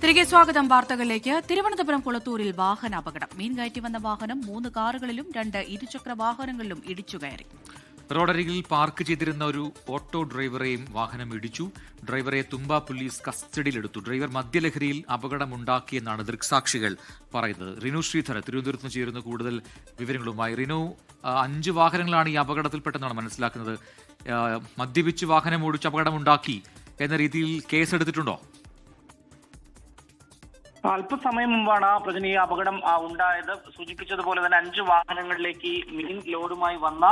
തിരികെ സ്വാഗതം. വാർത്തകളിലേക്ക്. തിരുവനന്തപുരം കുളത്തൂരിൽ വാഹനാപകടം. മീൻ കയറ്റി വന്ന വാഹനം 3 കാറുകളിലും 2 ഇരുചക്ര വാഹനങ്ങളിലും ഇടിച്ചുകയറി. റോഡരികിൽ പാർക്ക് ചെയ്തിരുന്ന ഒരു ഓട്ടോ ഡ്രൈവറെയും വാഹനം ഇടിച്ചു. ഡ്രൈവറെ തുമ്പ പോലീസ് കസ്റ്റഡിയിലെടുത്തു. ഡ്രൈവർ മദ്യലഹരിയിൽ അപകടമുണ്ടാക്കിയെന്നാണ് ദൃക്സാക്ഷികൾ പറയുന്നത്. റിനു ശ്രീധർ തിരുവനന്തപുരത്ത് നിന്ന് ചേരുന്ന കൂടുതൽ വിവരങ്ങളുമായി. റിനു, 5 വാഹനങ്ങളാണ് ഈ അപകടത്തിൽപ്പെട്ടെന്നാണ് മനസ്സിലാക്കുന്നത്. മദ്യപിച്ച് വാഹനം ഓടിച്ച് അപകടമുണ്ടാക്കി എന്ന രീതിയിൽ കേസെടുത്തിട്ടുണ്ടോ? അല്പസമയം മുമ്പാണ് പ്രജനി ഈ അപകടം ഉണ്ടായത്. സൂചിപ്പിച്ചതുപോലെ തന്നെ 5 വാഹനങ്ങളിലേക്ക് മീൻ ലോഡുമായി വന്ന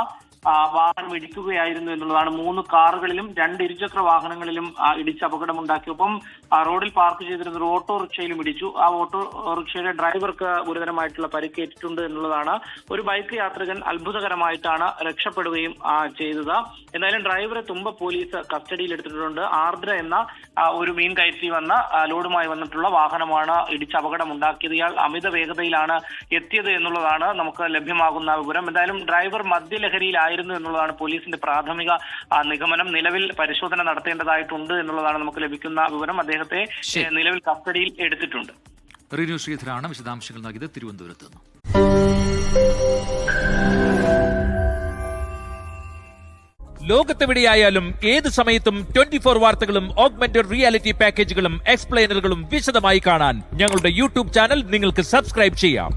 വാഹനം ഇടിക്കുകയായിരുന്നു എന്നുള്ളതാണ്. 3 കാറുകളിലും 2 ഇരുചക്ര വാഹനങ്ങളിലും ഇടിച്ച് അപകടമുണ്ടാക്കി. ഒപ്പം റോഡിൽ പാർക്ക് ചെയ്തിരുന്ന ഒരു ഓട്ടോറിക്ഷയിലും ഇടിച്ചു. ആ ഓട്ടോറിക്ഷയുടെ ഡ്രൈവർക്ക് ഗുരുതരമായിട്ടുള്ള പരിക്കേറ്റിട്ടുണ്ട് എന്നുള്ളതാണ്. ഒരു ബൈക്ക് യാത്രികൻ അത്ഭുതകരമായിട്ടാണ് രക്ഷപ്പെടുകയും ചെയ്തത്. എന്തായാലും ഡ്രൈവറെ തുമ്പ പോലീസ് കസ്റ്റഡിയിൽ എടുത്തിട്ടുണ്ട്. ആർദ്ര എന്ന ഒരു മീൻ കയറ്റി വന്ന ലോഡുമായി വന്നിട്ടുള്ള വാഹനമാണ് ഇടിച്ച് അപകടമുണ്ടാക്കിയത്. ഇയാൾ അമിത വേഗതയിലാണ് എത്തിയത് എന്നുള്ളതാണ് നമുക്ക് ലഭ്യമാകുന്ന വിവരം. എന്തായാലും ഡ്രൈവർ മദ്യലഹരിയിലായിരുന്നു എന്നുള്ളതാണ് പോലീസിന്റെ പ്രാഥമിക നിഗമനം. നിലവിൽ പരിശോധന നടത്തേണ്ടതായിട്ടുണ്ട് എന്നുള്ളതാണ് നമുക്ക് ലഭിക്കുന്ന വിവരം. അദ്ദേഹത്തെ നിലവിൽ കസ്റ്റഡിയിൽ എടുത്തിട്ടുണ്ട്. റിനു ശ്രീധരാണ് വിശദാംശങ്ങൾ നൽകിയത് തിരുവനന്തപുരത്ത് നിന്ന്. ലോകത്തെവിടെയായാലും ഏത് സമയത്തും 24 വാർത്തകളും ഓഗ്മെന്റഡ് റിയാലിറ്റി പാക്കേജുകളും എക്സ്പ്ലെയിനറുകളും വിശദമായി കാണാൻ ഞങ്ങളുടെ യൂട്യൂബ് ചാനൽ നിങ്ങൾക്ക് സബ്സ്ക്രൈബ് ചെയ്യാം.